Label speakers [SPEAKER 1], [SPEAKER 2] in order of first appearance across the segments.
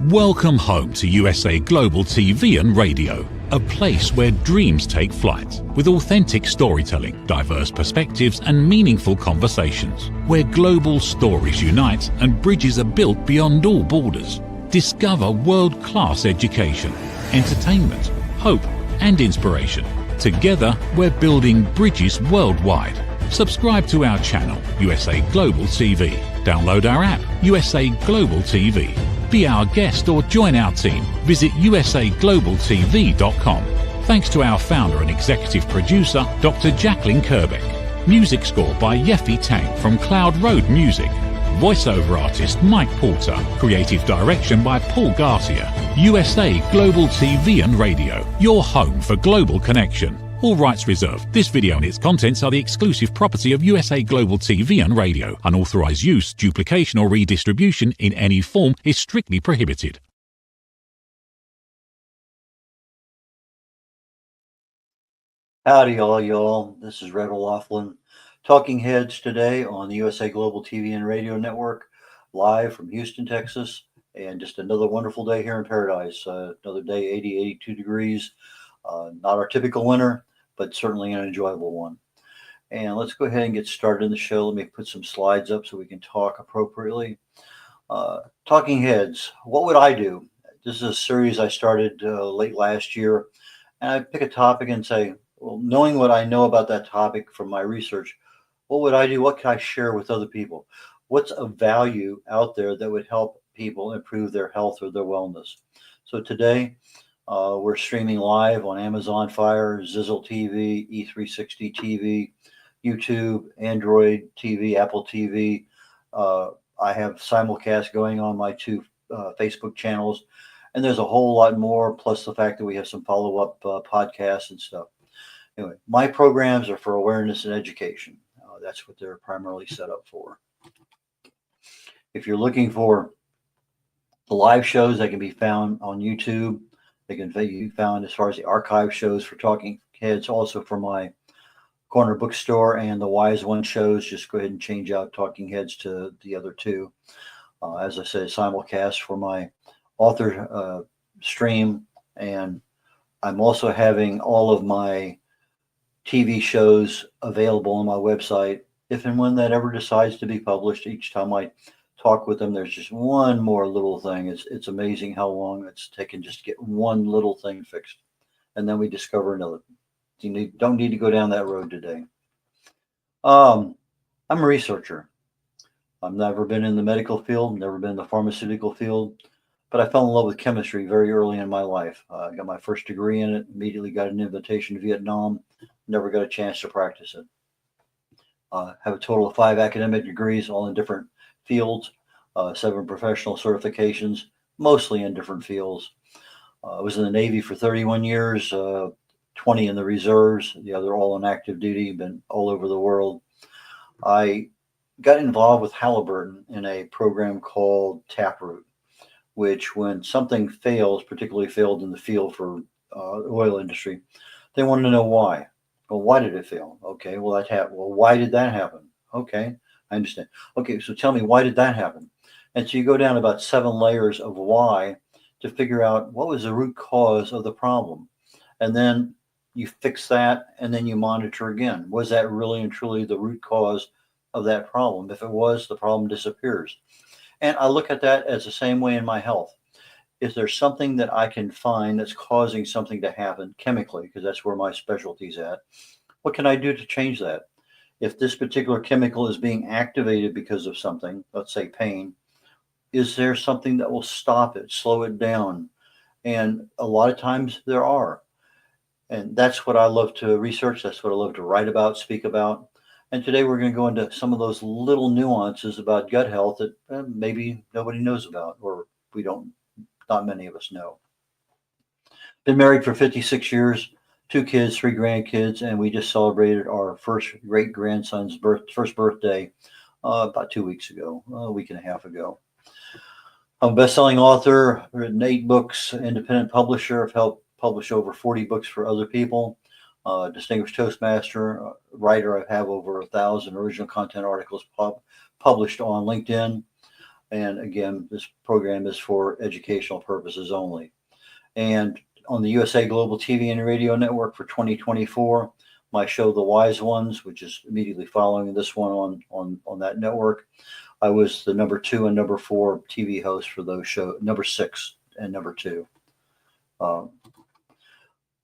[SPEAKER 1] Welcome home to USA Global TV and Radio, a place where dreams take flight, with authentic storytelling, diverse perspectives and meaningful conversations, where global stories unite and bridges are built beyond all borders. Discover world-class education, entertainment, hope and inspiration. Together, we're building bridges worldwide. Subscribe to our channel, USA Global TV. Download our app, USA Global TV. Be our guest or join our team. Visit usaglobaltv.com. Thanks to our founder and executive producer, Dr. Jacqueline Kerbeck. Music score by Yeffy Tang from Cloud Road Music. Voiceover artist Mike Porter. Creative direction by Paul Garcia. USA Global TV and Radio. Your home for global connection. All rights reserved. This video and its contents are the exclusive property of USA Global TV and Radio. Unauthorized use, duplication or redistribution in any form is strictly prohibited.
[SPEAKER 2] Howdy y'all. This is red.olaughlin. Talking Heads today on the USA Global TV and Radio Network, live from Houston, Texas. And just another wonderful day here in paradise. Another day, 80, 82 degrees. Not our typical winter, but certainly an enjoyable one. And let's go ahead and get started in the show. Let me put some slides up so we can talk appropriately. Talking Heads, what would I do? This is a series I started late last year. And I pick a topic and say, well, knowing what I know about that topic from my research, what would I do? What can I share with other people? What's of value out there that would help people improve their health or their wellness? So today, we're streaming live on Amazon Fire, Zizzle TV, E360 TV, YouTube, Android TV, Apple TV. I have simulcast going on my two Facebook channels, and there's a whole lot more, plus the fact that we have some follow-up podcasts and stuff. Anyway, my programs are for awareness and education. That's what they're primarily set up for. If you're looking for the live shows, they can be found on YouTube. They can be found as far as the archive shows for Talking Heads, also for my corner bookstore and the Wise One shows. Just go ahead and change out Talking Heads to the other two. As I said, simulcast for my author stream, and I'm also having all of my TV shows available on my website. If and when that ever decides to be published, each time I talk with them, there's just one more little thing. It's amazing how long it's taken just to get one little thing fixed, and then we discover another. You don't need to go down that road today. I'm a researcher. I've never been in the medical field, never been in the pharmaceutical field, but I fell in love with chemistry very early in my life. I got my first degree in it, immediately got an invitation to Vietnam, never got a chance to practice it. Have a total of 5 academic degrees, all in different fields, 7 professional certifications, mostly in different fields. I was in the Navy for 31 years, 20 in the reserves, the other all on active duty, been all over the world. I got involved with Halliburton in a program called Taproot, which when something fails, particularly failed in the field for oil industry, they wanted to know why. Well, why did it fail? Okay, well, that happened. Well, why did that happen? Okay, I understand. Okay, so tell me, why did that happen? And so you go down about 7 layers of why to figure out what was the root cause of the problem. And then you fix that, and then you monitor again. Was that really and truly the root cause of that problem? If it was, the problem disappears. And I look at that as the same way in my health. Is there something that I can find that's causing something to happen chemically, because that's where my specialty is at? What can I do to change that? If this particular chemical is being activated because of something, let's say pain, is there something that will stop it, slow it down? And a lot of times there are. And that's what I love to research. That's what I love to write about, speak about. And today we're going to go into some of those little nuances about gut health that maybe nobody knows about, or not many of us know. Been married for 56 years, 2 kids, 3 grandkids, and we just celebrated our first great-grandson's first birthday about 2 weeks ago, a week and a half ago. I'm a best-selling author, written 8 books, independent publisher. I've helped publish over 40 books for other people. Distinguished Toastmaster, writer. I have over 1,000 original content articles published on LinkedIn. And again, this program is for educational purposes only. And on the USA Global TV and Radio Network for 2024, my show, The Wise Ones, which is immediately following this one on that network, I was the number 2 and number 4 TV host for those shows, number 6 and number 2.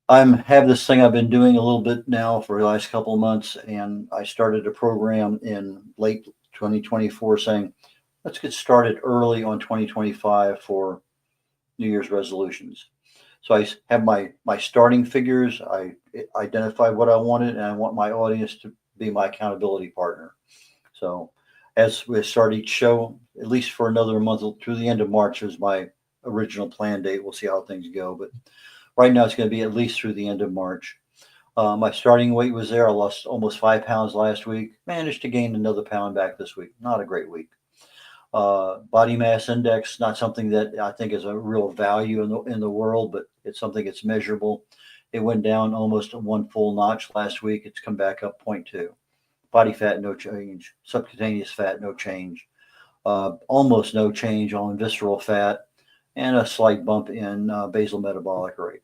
[SPEAKER 2] I have this thing I've been doing a little bit now for the last couple of months, and I started a program in late 2024 saying, let's get started early on 2025 for New Year's resolutions. So I have my starting figures. I identified what I wanted, and I want my audience to be my accountability partner. So as we start each show, at least for another month through the end of March is my original plan date. We'll see how things go, but right now it's going to be at least through the end of March. My starting weight was there. I lost almost 5 pounds last week. Managed to gain another pound back this week. Not a great week. Body mass index, not something that I think is a real value in the world, but it's something that's measurable. It went down almost 1 full notch last week. It's come back up 0.2. Body fat, no change. Subcutaneous fat, no change. Almost no change on visceral fat, and a slight bump in basal metabolic rate.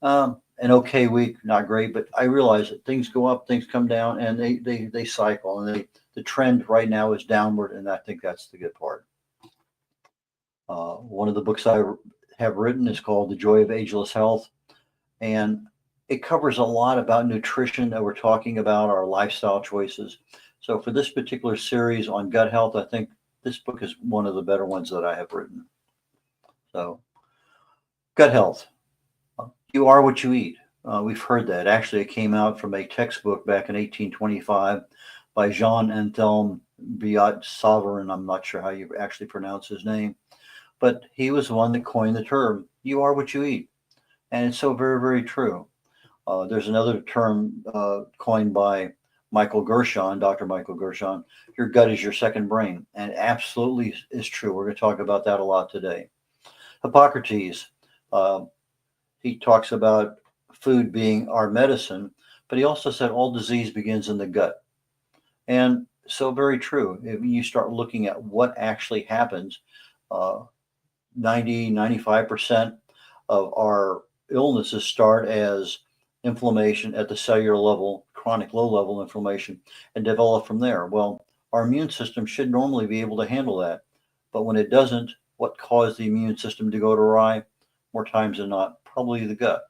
[SPEAKER 2] An okay week, not great, but I realize that things go up, things come down, and they cycle, and the trend right now is downward, and I think that's the good part. One of the books I have written is called The Joy of Ageless Health, and it covers a lot about nutrition that we're talking about, our lifestyle choices. So for this particular series on gut health, I think this book is one of the better ones that I have written. So gut health. You are what you eat. We've heard that. Actually, it came out from a textbook back in 1825 by Jean Anthelme Biot-Saurin. I'm not sure how you actually pronounce his name, but he was the one that coined the term, you are what you eat. And it's so very, very true. There's another term coined by Michael Gershon, Dr. Michael Gershon, your gut is your second brain. And it absolutely is true. We're going to talk about that a lot today. Hippocrates, he talks about food being our medicine, but he also said all disease begins in the gut. And so very true. If you start looking at what actually happens, 95% of our illnesses start as inflammation at the cellular level, chronic low-level inflammation, and develop from there. Well, our immune system should normally be able to handle that. But when it doesn't, what caused the immune system to go awry? More times than not, probably the gut.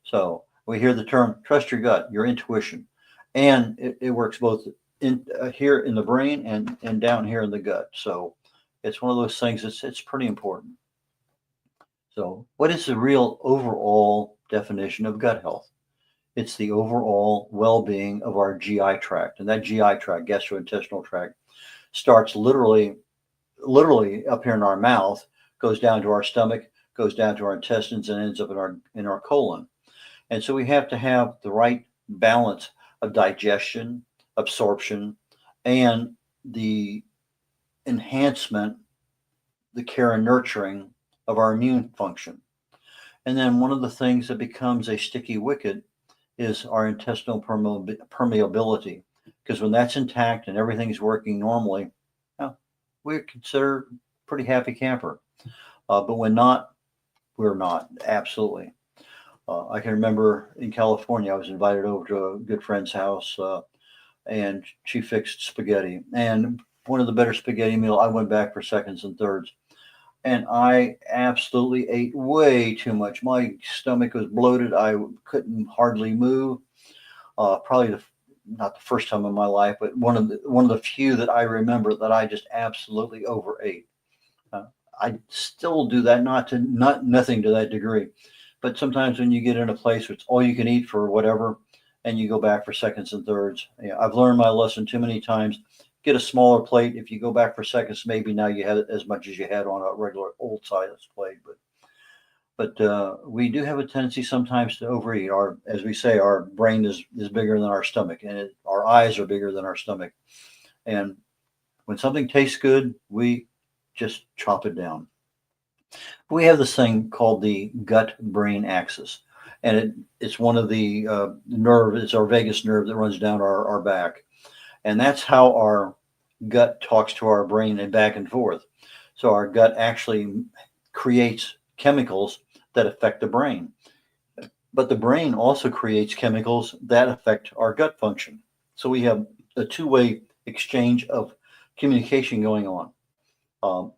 [SPEAKER 2] So we hear the term, trust your gut, your intuition. And it works both here in the brain and down here in the gut. So it's one of those things it's pretty important. So what is the real overall definition of gut health? It's the overall well-being of our GI tract. And that GI tract, gastrointestinal tract, starts literally up here in our mouth, goes down to our stomach, goes down to our intestines, and ends up in our colon. And so we have to have the right balance of digestion, absorption, and the enhancement, the care and nurturing of our immune function. And then one of the things that becomes a sticky wicket is our intestinal permeability, because when that's intact and everything's working normally, we're considered a pretty happy camper. But when not, we're not, absolutely. I can remember in California, I was invited over to a good friend's house, and she fixed spaghetti. And one of the better spaghetti meal, I went back for seconds and thirds. And I absolutely ate way too much. My stomach was bloated. I couldn't hardly move. Probably not the first time in my life, but one of the few that I remember that I just absolutely overate. I still do that, nothing to that degree, but sometimes when you get in a place where it's all you can eat for whatever, and you go back for seconds and thirds. I've learned my lesson too many times. Get a smaller plate. If you go back for seconds, maybe now you have as much as you had on a regular old size plate. But we do have a tendency sometimes to overeat. As we say, our brain is bigger than our stomach, and our eyes are bigger than our stomach. And when something tastes good, we just chop it down. We have this thing called the gut-brain axis, and it's one of the nerve. It's our vagus nerve that runs down our back. And that's how our gut talks to our brain and back and forth. So our gut actually creates chemicals that affect the brain. But the brain also creates chemicals that affect our gut function. So we have a two-way exchange of communication going on.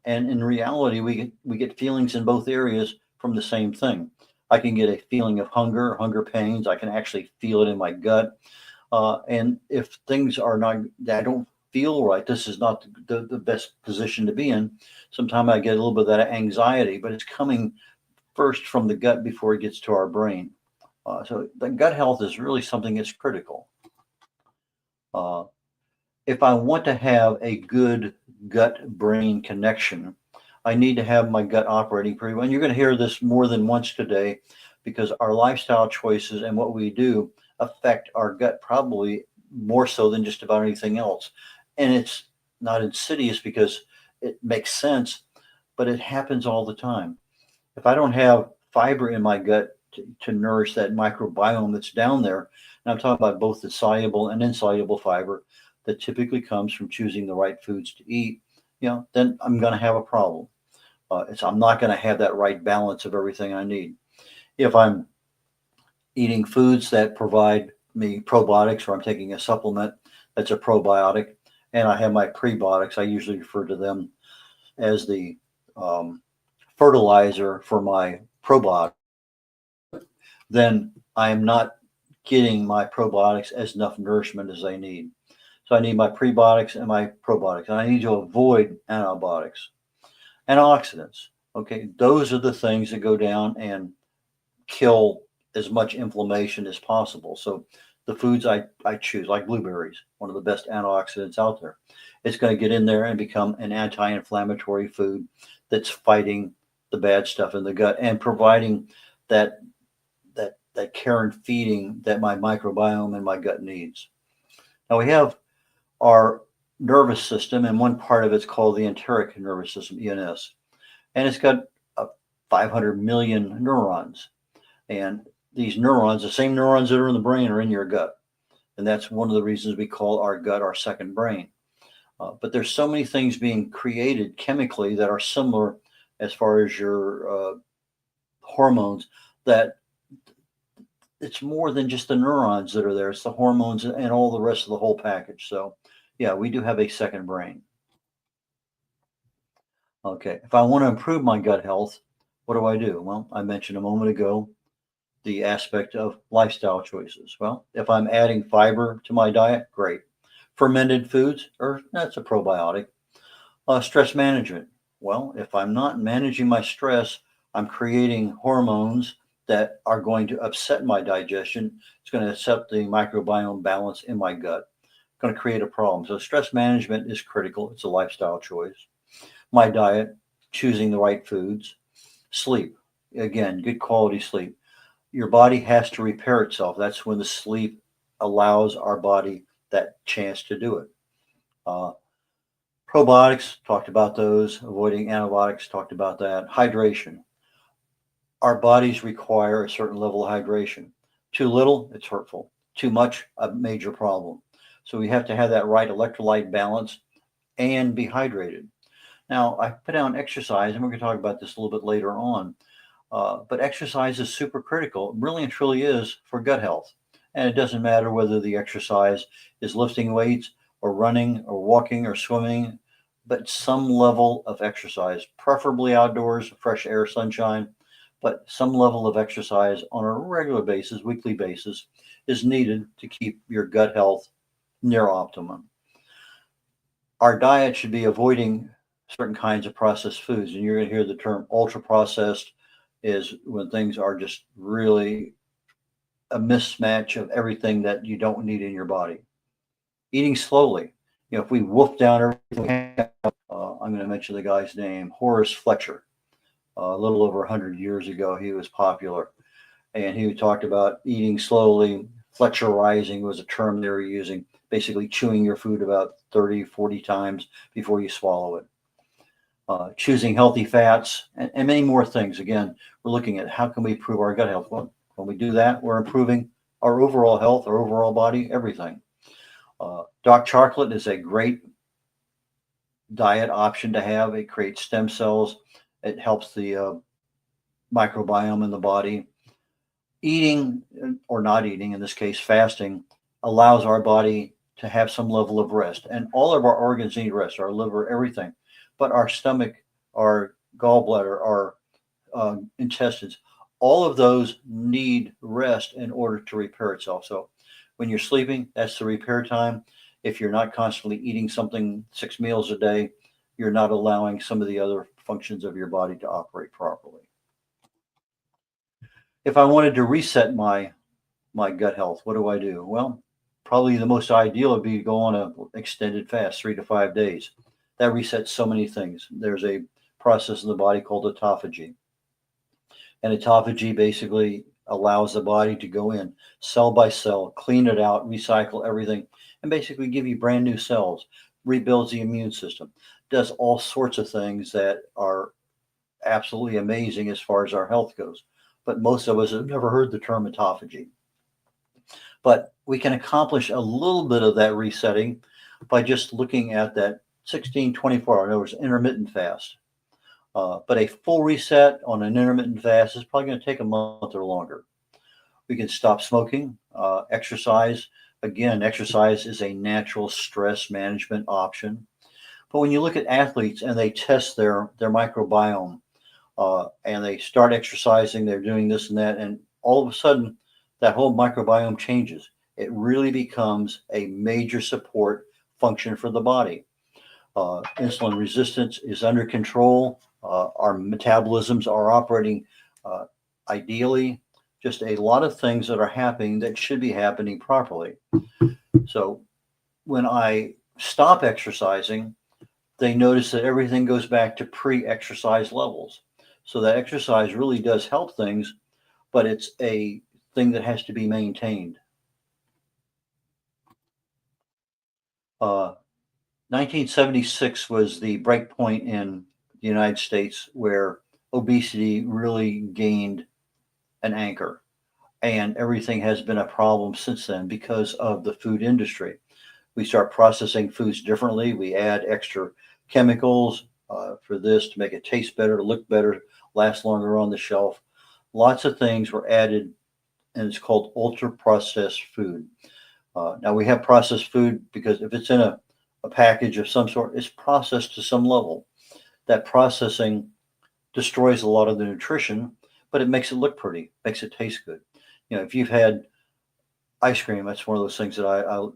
[SPEAKER 2] And in reality, we get feelings in both areas from the same thing. I can get a feeling of hunger pains. I can actually feel it in my gut. And if things are not, I don't feel right, this is not the best position to be in. Sometimes I get a little bit of that anxiety, but it's coming first from the gut before it gets to our brain. So the gut health is really something that's critical. Uh, if I want to have a good gut brain connection, I need to have my gut operating pretty well. And you're going to hear this more than once today because our lifestyle choices and what we do affect our gut probably more so than just about anything else. And it's not insidious because it makes sense, but it happens all the time. If I don't have fiber in my gut to nourish that microbiome that's down there, and I'm talking about both the soluble and insoluble fiber that typically comes from choosing the right foods to eat, then I'm going to have a problem. I'm not going to have that right balance of everything I need. If I'm eating foods that provide me probiotics, or I'm taking a supplement that's a probiotic, and I have my prebiotics, I usually refer to them as the fertilizer for my probiotics, then I am not getting my probiotics as enough nourishment as they need. So I need my prebiotics and my probiotics, and I need to avoid antibiotics. Antioxidants, okay, those are the things that go down and kill as much inflammation as possible. So the foods I choose, like blueberries, one of the best antioxidants out there, it's going to get in there and become an anti-inflammatory food that's fighting the bad stuff in the gut and providing that care and feeding that my microbiome and my gut needs. Now we have our nervous system, and one part of it's called the enteric nervous system, ENS, and it's got 500 million neurons. And these neurons, the same neurons that are in the brain, are in your gut, and that's one of the reasons we call our gut our second brain. But there's so many things being created chemically that are similar as far as your hormones, that it's more than just the neurons that are there. It's the hormones and all the rest of the whole package. So yeah, we do have a second brain. Okay, if I want to improve my gut health, what do? Well, I mentioned a moment ago the aspect of lifestyle choices. Well, if I'm adding fiber to my diet, great. Fermented foods, or that's a probiotic. Stress management. Well, if I'm not managing my stress, I'm creating hormones that are going to upset my digestion. It's going to upset the microbiome balance in my gut. It's going to create a problem. So stress management is critical. It's a lifestyle choice. My diet, choosing the right foods. Sleep. Again, good quality sleep. Your body has to repair itself. That's when the sleep allows our body that chance to do it. Probiotics, talked about those. Avoiding antibiotics, talked about that. Hydration. Our bodies require a certain level of hydration. Too little, it's hurtful. Too much, a major problem. So we have to have that right electrolyte balance and be hydrated. Now, I put down exercise, and we're going to talk about this a little bit later on. But exercise is super critical, really and truly is, for gut health. And it doesn't matter whether the exercise is lifting weights or running or walking or swimming, but some level of exercise, preferably outdoors, fresh air, sunshine, but some level of exercise on a regular basis, weekly basis, is needed to keep your gut health near optimum. Our diet should be avoiding certain kinds of processed foods, and you're going to hear the term ultra processed is when things are just really a mismatch of everything that you don't need in your body. Eating slowly. If we wolf down everything, I'm going to mention the guy's name, Horace Fletcher. A little over 100 years ago, he was popular, and he talked about eating slowly. Fletcherizing was a term they were using, basically chewing your food about 30, 40 times before you swallow it. Choosing healthy fats, and many more things. Again, we're looking at how can we improve our gut health. Well, when we do that, we're improving our overall health, our overall body, everything. Dark chocolate is a great diet option to have. It creates stem cells. It helps the microbiome in the body. Eating or not eating, in this case, fasting, allows our body to have some level of rest. And all of our organs need rest, our liver, everything. But our stomach, our gallbladder, our intestines, all of those need rest in order to repair itself. So when you're sleeping, that's the repair time. If you're not constantly eating something 6 meals a day, you're not allowing some of the other functions of your body to operate properly. If I wanted to reset my gut health, what do? Well, probably the most ideal would be to go on an extended fast, 3 to 5 days. That resets so many things. There's a process in the body called autophagy. And autophagy basically allows the body to go in cell by cell, clean it out, recycle everything, and basically give you brand new cells, rebuilds the immune system, does all sorts of things that are absolutely amazing as far as our health goes. But most of us have never heard the term autophagy. But we can accomplish a little bit of that resetting by just looking at that 16, 24 hour, in other words, intermittent fast. But a full reset on an intermittent fast is probably going to take a month or longer. We can stop smoking, exercise. Again, exercise is a natural stress management option. But when you look at athletes and they test their microbiome and they start exercising, they're doing this and that, and all of a sudden that whole microbiome changes. It really becomes a major support function for the body. Insulin resistance is under control. Our metabolisms are operating ideally. Just a lot of things that are happening that should be happening properly. So when I stop exercising, they notice that everything goes back to pre-exercise levels. So that exercise really does help things, but it's a thing that has to be maintained. 1976 was the break point in the United States where obesity really gained an anchor. And everything has been a problem since then because of the food industry. We start processing foods differently. We add extra chemicals for this to make it taste better, look better, last longer on the shelf. Lots of things were added, and it's called ultra processed food. Now we have processed food because if it's in a package of some sort, it's processed to some level. That processing destroys a lot of the nutrition, but it makes it look pretty, makes it taste good. You know, if you've had ice cream, that's one of those things that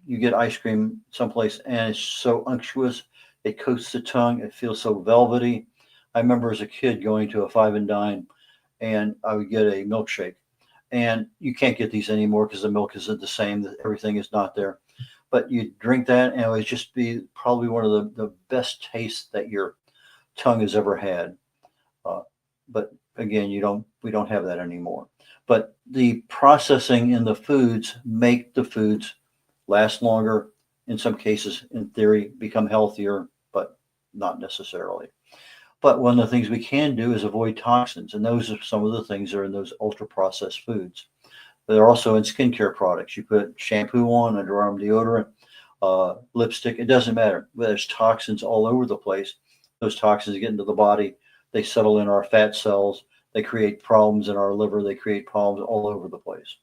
[SPEAKER 2] you get ice cream someplace and it's so unctuous, it coats the tongue, it feels so velvety. I remember as a kid going to a Five and Dime and I would get a milkshake. And you can't get these anymore because the milk isn't the same, everything is not there. But you drink that and it would just be probably one of the best tastes that your tongue has ever had. But again, we don't have that anymore. But the processing in the foods make the foods last longer. In some cases, in theory, become healthier, but not necessarily. But one of the things we can do is avoid toxins. And those are some of the things that are in those ultra processed foods. They're also in skincare products. You put shampoo on, underarm deodorant, lipstick, it doesn't matter. There's toxins all over the place. Those toxins get into the body. They settle in our fat cells. They create problems in our liver. They create problems all over the place.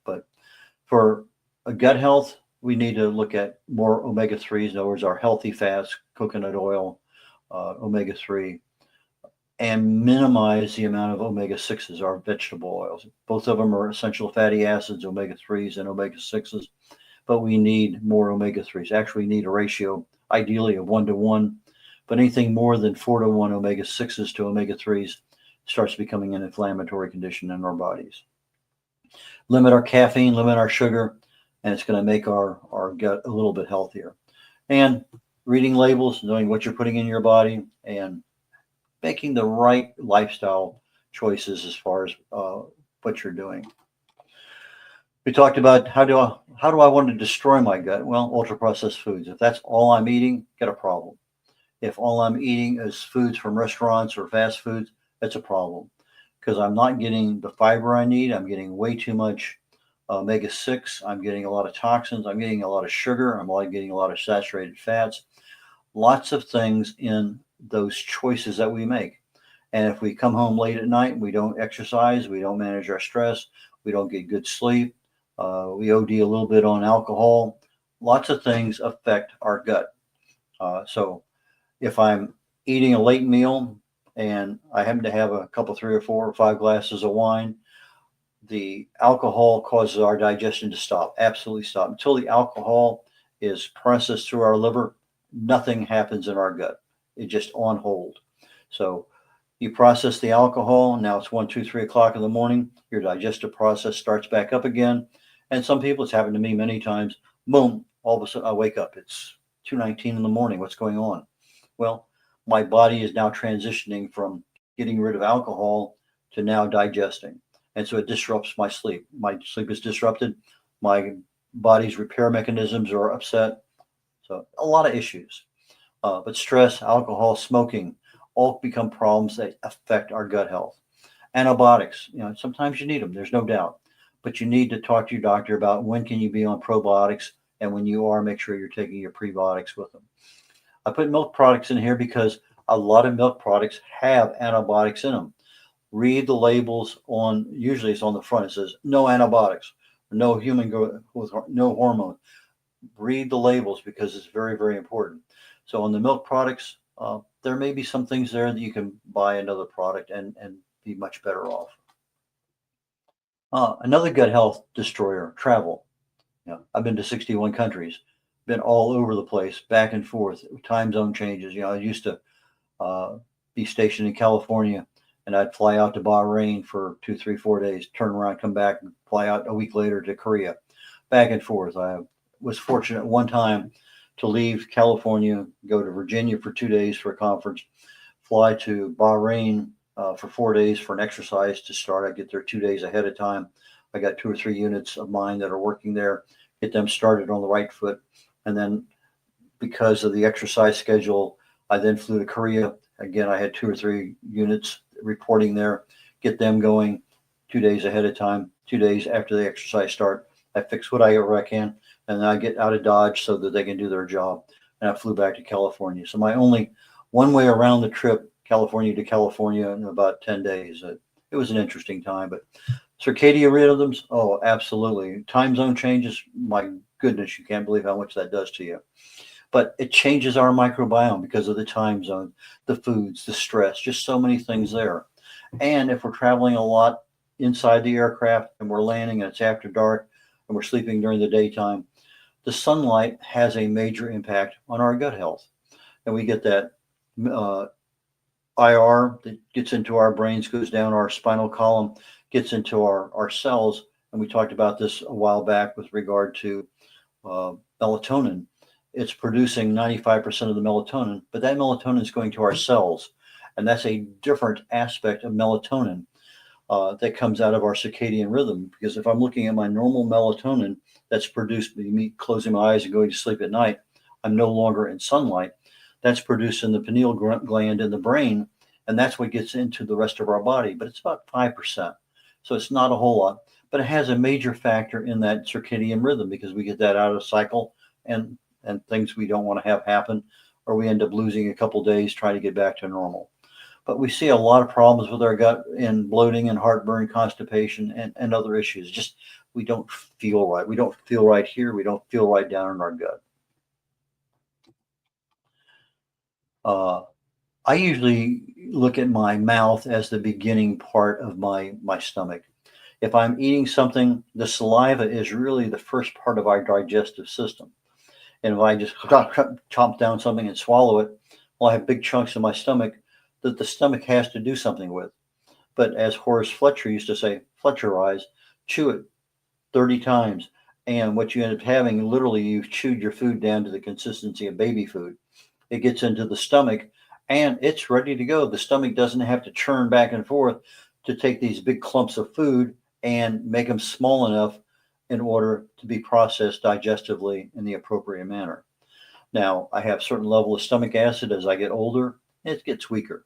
[SPEAKER 2] But for a gut health, we need to look at more omega-3s. In other words, our healthy fats, coconut oil, omega-3, and minimize the amount of omega-6s, our vegetable oils. Both of them are essential fatty acids, omega-3s and omega-6s, but we need more omega-3s. Actually, we need a ratio, ideally, of 1-to-1, but anything more than 4-to-1 omega-6s to omega-3s starts becoming an inflammatory condition in our bodies. Limit our caffeine, limit our sugar, and it's going to make our gut a little bit healthier. And reading labels, knowing what you're putting in your body, and making the right lifestyle choices as far as what you're doing. We talked about how do I want to destroy my gut? Well, ultra processed foods. If that's all I'm eating, got a problem. If all I'm eating is foods from restaurants or fast foods, that's a problem because I'm not getting the fiber I need. I'm getting way too much omega-6. I'm getting a lot of toxins. I'm getting a lot of sugar. I'm getting a lot of saturated fats. lots of things in those choices that we make. And if we come home late at night, we don't exercise, we don't manage our stress, we don't get good sleep, we OD a little bit on alcohol, lots of things affect our gut. So if I'm eating a late meal and I happen to have a couple, 3 or 4 or 5 glasses of wine, the alcohol causes our digestion to stop, absolutely stop. Until the alcohol is processed through our liver, nothing happens in our gut. It's just on hold. So you process the alcohol. Now it's 1, 2, 3 o'clock in the morning. Your digestive process starts back up again. And some people, it's happened to me many times. Boom, all of a sudden I wake up. It's 2:19 in the morning. What's going on? Well, my body is now transitioning from getting rid of alcohol to now digesting. And so it disrupts my sleep. My sleep is disrupted. My body's repair mechanisms are upset. So a lot of issues. But stress, alcohol, smoking, all become problems that affect our gut health. Antibiotics, sometimes you need them. There's no doubt. But you need to talk to your doctor about when can you be on probiotics, and when you are, make sure you're taking your prebiotics with them. I put milk products in here because a lot of milk products have antibiotics in them. Read the labels on, usually it's on the front. It says no antibiotics, no human growth, no hormone. Read the labels because it's very, very important. So on the milk products, there may be some things there that you can buy another product and be much better off. Another gut health destroyer, travel. I've been to 61 countries, been all over the place, back and forth, time zone changes. I used to be stationed in California, and I'd fly out to Bahrain for 2, 3, 4 days, turn around, come back, and fly out a week later to Korea, back and forth. I was fortunate one time to leave California, go to Virginia for 2 days for a conference, fly to Bahrain for 4 days for an exercise to start. I get there 2 days ahead of time. I got 2 or 3 units of mine that are working there, get them started on the right foot. And then because of the exercise schedule, I then flew to Korea. Again, I had 2 or 3 units reporting there, get them going 2 days ahead of time, 2 days after the exercise start. I fix whatever I can, and then I get out of Dodge so that they can do their job. And I flew back to California. So my only one way around the trip, California to California, in about 10 days. It was an interesting time, but circadian rhythms, oh, absolutely. Time zone changes, my goodness, you can't believe how much that does to you. But it changes our microbiome because of the time zone, the foods, the stress, just so many things there. And if we're traveling a lot inside the aircraft and we're landing and it's after dark and we're sleeping during the daytime, the sunlight has a major impact on our gut health. And we get that IR that gets into our brains, goes down our spinal column, gets into our cells. And we talked about this a while back with regard to melatonin. It's producing 95% of the melatonin, but that melatonin is going to our cells. And that's a different aspect of melatonin that comes out of our circadian rhythm. Because if I'm looking at my normal melatonin that's produced by me closing my eyes and going to sleep at night, I'm no longer in sunlight. That's produced in the pineal gland in the brain, and that's what gets into the rest of our body. But it's about 5%. So it's not a whole lot, but it has a major factor in that circadian rhythm because we get that out of cycle and things we don't want to have happen, or we end up losing a couple days trying to get back to normal. But we see a lot of problems with our gut in bloating and heartburn, constipation, and other issues. Just we don't feel right. We don't feel right here. We don't feel right down in our gut. I usually look at my mouth as the beginning part of my stomach. If I'm eating something, the saliva is really the first part of our digestive system. And if I just chomp down something and swallow it, well, I have big chunks in my stomach that the stomach has to do something with. But as Horace Fletcher used to say, Fletcherize, chew it 30 times. And what you end up having, literally, you've chewed your food down to the consistency of baby food. It gets into the stomach and it's ready to go. The stomach doesn't have to churn back and forth to take these big clumps of food and make them small enough in order to be processed digestively in the appropriate manner. Now, I have a certain level of stomach acid as I get older, it gets weaker.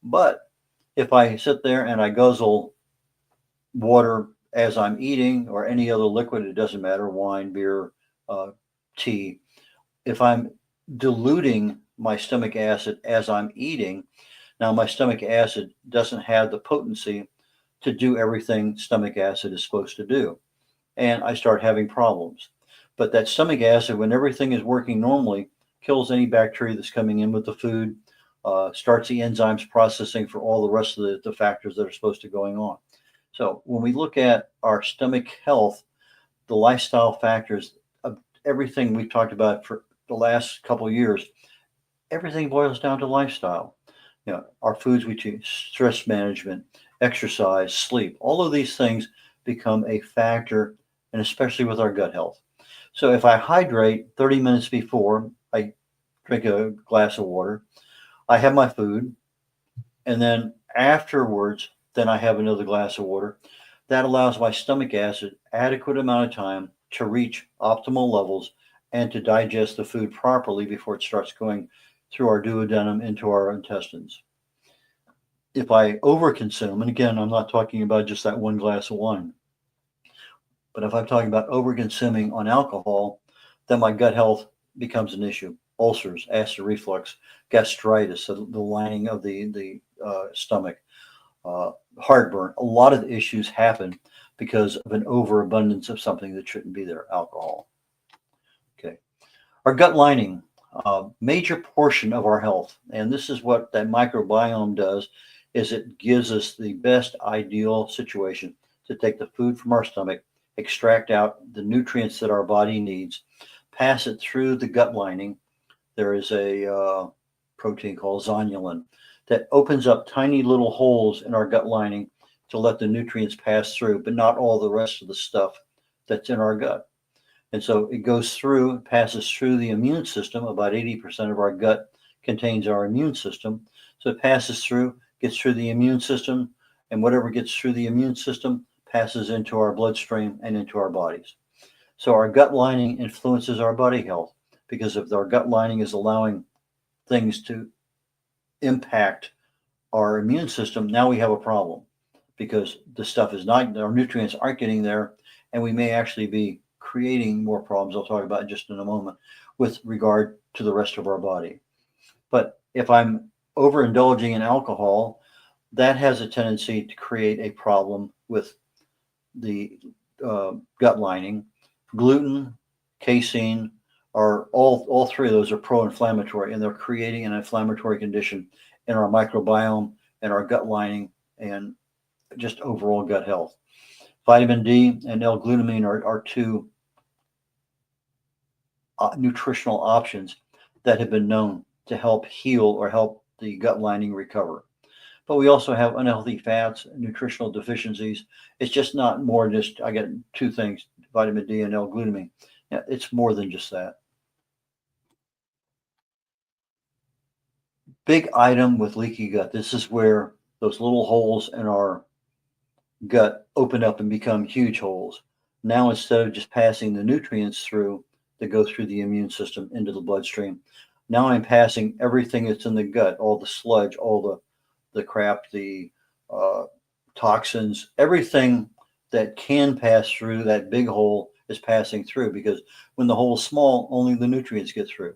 [SPEAKER 2] But if I sit there and I guzzle water as I'm eating or any other liquid, it doesn't matter, wine, beer, tea, if I'm diluting my stomach acid as I'm eating. Now, my stomach acid doesn't have the potency to do everything stomach acid is supposed to do. And I start having problems. But that stomach acid, when everything is working normally, kills any bacteria that's coming in with the food, starts the enzymes processing for all the rest of the factors that are supposed to going on. So when we look at our stomach health, the lifestyle factors of everything we've talked about for the last couple of years, everything boils down to lifestyle. Our foods we choose, stress management, exercise, sleep, all of these things become a factor, and especially with our gut health. So if I hydrate 30 minutes before I drink a glass of water, I have my food, and then afterwards, then I have another glass of water. That allows my stomach acid adequate amount of time to reach optimal levels and to digest the food properly before it starts going through our duodenum into our intestines. If I overconsume, and again, I'm not talking about just that one glass of wine, but if I'm talking about overconsuming on alcohol, then my gut health becomes an issue. Ulcers, acid reflux, gastritis, the lining of the stomach, heartburn. A lot of the issues happen because of an overabundance of something that shouldn't be there, alcohol. Okay. Our gut lining, major portion of our health, and this is what that microbiome does, is it gives us the best ideal situation to take the food from our stomach, extract out the nutrients that our body needs, pass it through the gut lining. There is a protein called zonulin that opens up tiny little holes in our gut lining to let the nutrients pass through, but not all the rest of the stuff that's in our gut. And so it goes through, passes through the immune system. About 80% of our gut contains our immune system. So it passes through, gets through the immune system, and whatever gets through the immune system passes into our bloodstream and into our bodies. So our gut lining influences our body health, because if our gut lining is allowing things to impact our immune system, now we have a problem, because the stuff is not, our nutrients aren't getting there, and we may actually be creating more problems. I'll talk about just in a moment with regard to the rest of our body. But if I'm overindulging in alcohol, that has a tendency to create a problem with the gut lining. Gluten, casein are all three of those are pro-inflammatory, and they're creating an inflammatory condition in our microbiome and our gut lining and just overall gut health. Vitamin D and L-glutamine are two nutritional options that have been known to help heal or help the gut lining recover. But we also have unhealthy fats, nutritional deficiencies. It's just not more just, I get two things, vitamin D and L-glutamine. Yeah, it's more than just that. Big item with leaky gut. This is where those little holes in our gut open up and become huge holes. Now, instead of just passing the nutrients through that go through the immune system into the bloodstream, now I'm passing everything that's in the gut, all the sludge, all the crap, the toxins, everything that can pass through that big hole is passing through, because when the hole is small, only the nutrients get through.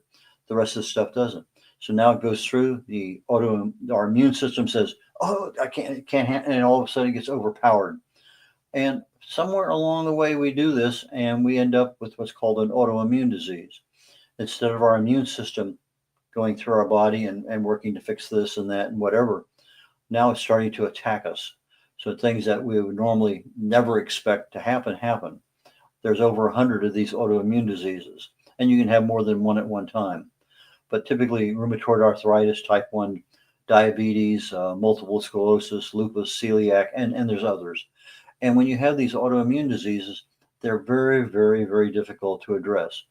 [SPEAKER 2] The rest of the stuff doesn't. So now it goes through our immune system says, oh, it can't handle, and all of a sudden it gets overpowered. And somewhere along the way we do this, and we end up with what's called an autoimmune disease. Instead of our immune system going through our body and working to fix this and that and whatever, now it's starting to attack us. So things that we would normally never expect to happen. There's over 100 of these autoimmune diseases, and you can have more than one at one time. But typically rheumatoid arthritis, type 1 diabetes, multiple sclerosis, lupus, celiac, and there's others. And when you have these autoimmune diseases, they're very, very, very difficult to address.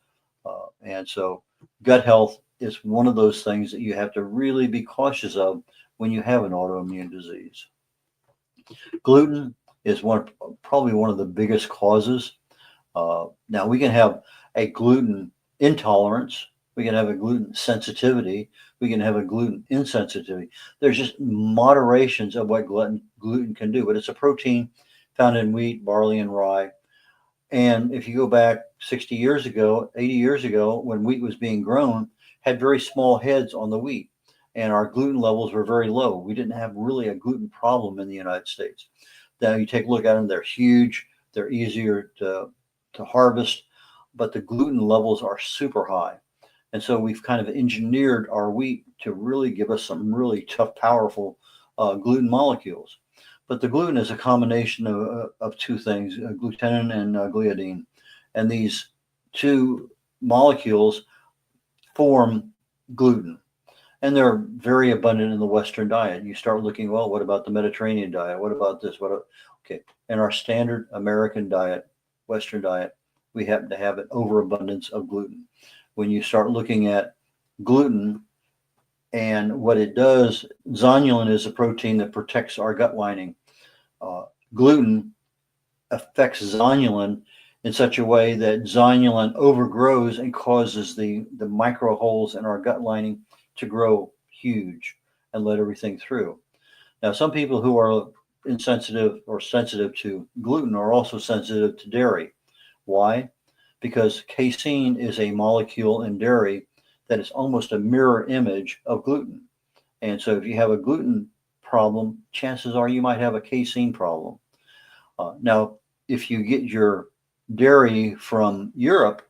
[SPEAKER 2] And so gut health is one of those things that you have to really be cautious of when you have an autoimmune disease. Gluten is probably one of the biggest causes. Now, we can have a gluten intolerance. We can have a gluten sensitivity. We can have a gluten insensitivity. There's just moderations of what gluten can do, but it's a protein found in wheat, barley, and rye. And if you go back 60 years ago, 80 years ago, when wheat was being grown, had very small heads on the wheat, and our gluten levels were very low. We didn't have really a gluten problem in the United States. Now you take a look at them; they're huge, they're easier to harvest, but the gluten levels are super high. And so we've kind of engineered our wheat to really give us some really tough, powerful gluten molecules. But the gluten is a combination of two things, glutenin and gliadin. And these two molecules form gluten. And they're very abundant in the Western diet. You start looking, well, what about the Mediterranean diet? What about this? Okay. In our standard American diet, Western diet, we happen to have an overabundance of gluten. When you start looking at gluten and what it does, zonulin is a protein that protects our gut lining. Gluten affects zonulin in such a way that zonulin overgrows and causes the micro holes in our gut lining to grow huge and let everything through. Now, some people who are insensitive or sensitive to gluten are also sensitive to dairy. Why? Because casein is a molecule in dairy that is almost a mirror image of gluten. And so if you have a gluten problem, chances are you might have a casein problem. Now, if you get your dairy from Europe,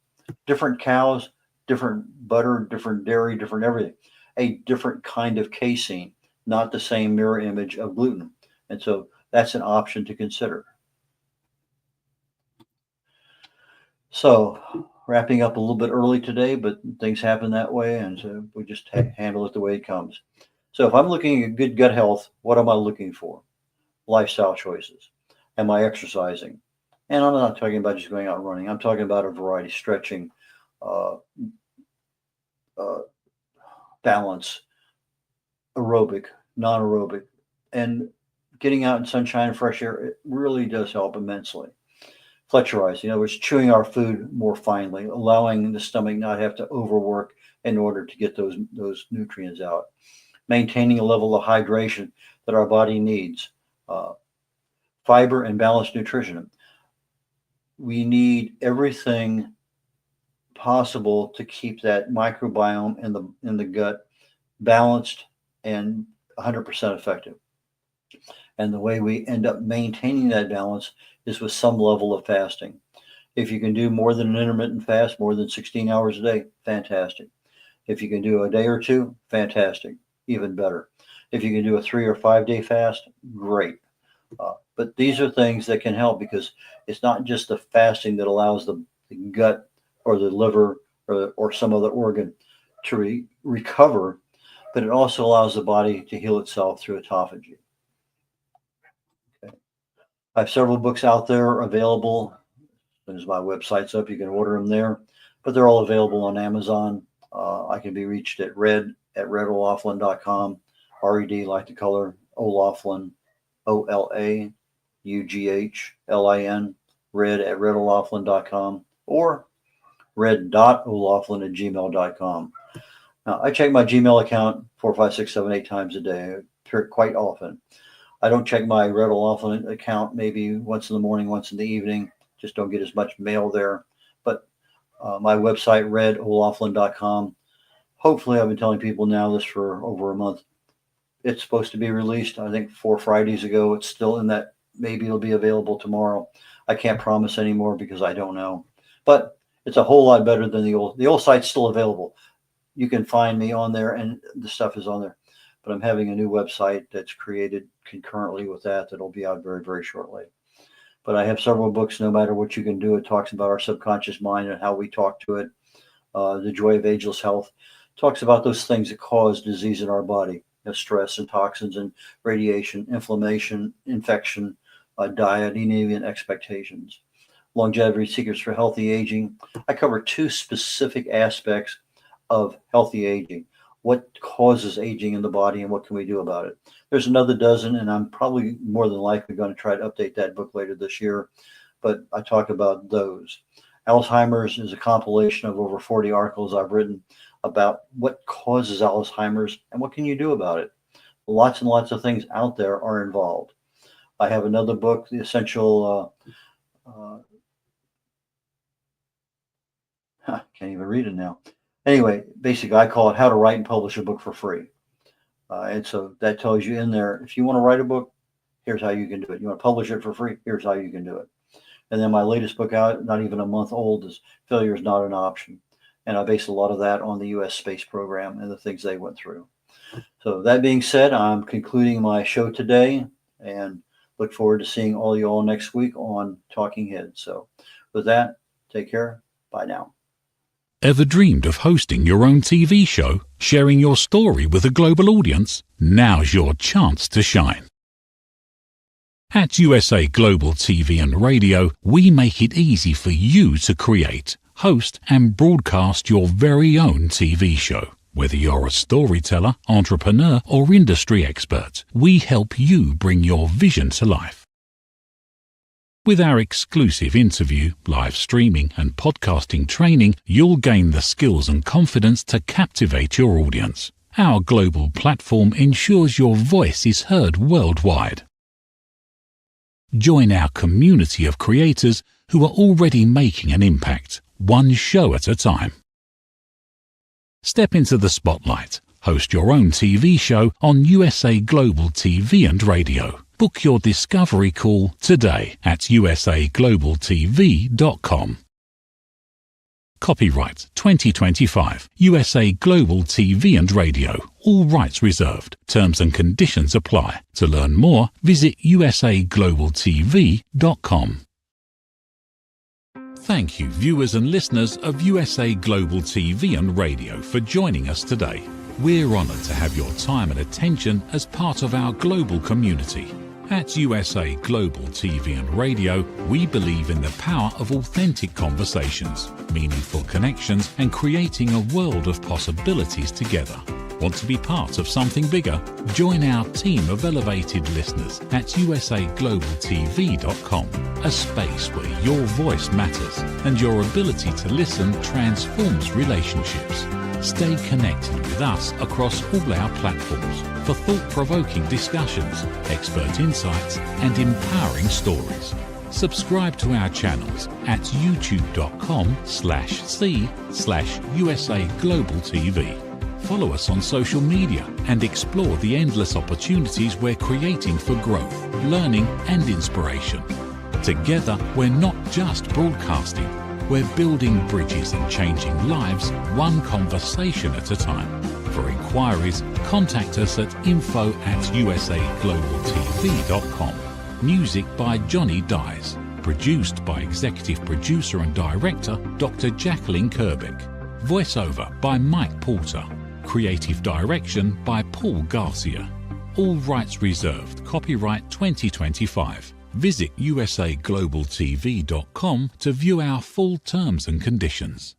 [SPEAKER 2] different cows, different butter, different dairy, different everything, a different kind of casein, not the same mirror image of gluten. And so that's an option to consider. So wrapping up a little bit early today, but things happen that way, and so we just handle it the way it comes. So if I'm looking at good gut health, what am I looking for? Lifestyle choices. Am I exercising? And I'm not talking about just going out and running. I'm talking about a variety, stretching, uh, uh, balance, aerobic, non-aerobic, and getting out in sunshine and fresh air. It really does help immensely. Flexurizing, in other words, chewing our food more finely, allowing the stomach not have to overwork in order to get those nutrients out. Maintaining a level of hydration that our body needs. Fiber and balanced nutrition. We need everything possible to keep that microbiome in the gut balanced and 100% effective. And the way we end up maintaining that balance is with some level of fasting. If you can do more than an intermittent fast, more than 16 hours a day, fantastic. If you can do a day or two, fantastic, even better. If you can do a 3 or 5 day fast, great. But these are things that can help, because it's not just the fasting that allows the gut or the liver or some other organ to recover, but it also allows the body to heal itself through autophagy. Okay. I have several books out there available. As my website's up, you can order them there, but they're all available on Amazon. I can be reached at red.olaughlin.com, RED like the color, O'Laughlin, OLAUGHLIN, red@red.olaughlin.com, or red.olaughlin@gmail.com. Now, I check my Gmail account 4, 5, 6, 7, 8 times a day, quite often. I don't check my Red O'Laughlin account maybe once in the morning, once in the evening. Just don't get as much mail there. But my website, red.olaughlin.com, hopefully I've been telling people now this for over a month. It's supposed to be released, I think, 4 Fridays ago. It's still in that. Maybe it'll be available tomorrow. I can't promise anymore because I don't know. But it's a whole lot better than the old. The old site's still available. You can find me on there, and the stuff is on there. But I'm having a new website that's created concurrently with that that'll be out very, very shortly. But I have several books. No Matter What You Can Do, it talks about our subconscious mind and how we talk to it. The Joy of Ageless Health talks about those things that cause disease in our body, stress and toxins and radiation, inflammation, infection, diet, and even expectations. Longevity Secrets for Healthy Aging. I cover 2 specific aspects of healthy aging. What causes aging in the body and what can we do about it? There's another dozen, and I'm probably more than likely going to try to update that book later this year, but I talk about those. Alzheimer's is a compilation of over 40 articles I've written about what causes Alzheimer's and what can you do about it. Lots and lots of things out there are involved. I have another book, The Essential, can't even read it now. Anyway, basically, I call it How to Write and Publish a Book for Free. And so that tells you in there, if you want to write a book, here's how you can do it. You want to publish it for free, here's how you can do it. And then my latest book out, not even a month old, is Failure is Not an Option. And I base a lot of that on the U.S. space program and the things they went through. So that being said, I'm concluding my show today and look forward to seeing all you all next week on Talking Heads. So with that, take care. Bye now.
[SPEAKER 1] Ever dreamed of hosting your own TV show, sharing your story with a global audience? Now's your chance to shine. At USA Global TV and Radio, we make it easy for you to create, host, and broadcast your very own TV show. Whether you're a storyteller, entrepreneur, or industry expert, we help you bring your vision to life. With our exclusive interview, live streaming, and podcasting training, you'll gain the skills and confidence to captivate your audience. Our global platform ensures your voice is heard worldwide. Join our community of creators who are already making an impact, one show at a time. Step into the spotlight. Host your own TV show on USA Global TV and Radio. Book your discovery call today at usaglobaltv.com. Copyright 2025 USA Global TV and Radio. All rights reserved. Terms and conditions apply. To learn more, visit usaglobaltv.com. Thank you, viewers and listeners of USA Global TV and Radio, for joining us today. We're honoured to have your time and attention as part of our global community. At USA Global TV and Radio, we believe in the power of authentic conversations, meaningful connections, and creating a world of possibilities together. Want to be part of something bigger? Join our team of elevated listeners at usaglobaltv.com, a space where your voice matters and your ability to listen transforms relationships. Stay connected with us across all our platforms for thought-provoking discussions, expert insights, and empowering stories. Subscribe to our channels at youtube.com/c/USAGlobalTV. Follow us on social media and explore the endless opportunities we're creating for growth, learning, and inspiration. Together, we're not just broadcasting. We're building bridges and changing lives, one conversation at a time. For inquiries, contact us at info@usaglobaltv.com. Music by Johnny Dyes. Produced by Executive Producer and Director Dr. Jacqueline Kerbeck. Voiceover by Mike Porter. Creative Direction by Paul Garcia. All rights reserved. Copyright 2025. Visit usaglobaltv.com to view our full terms and conditions.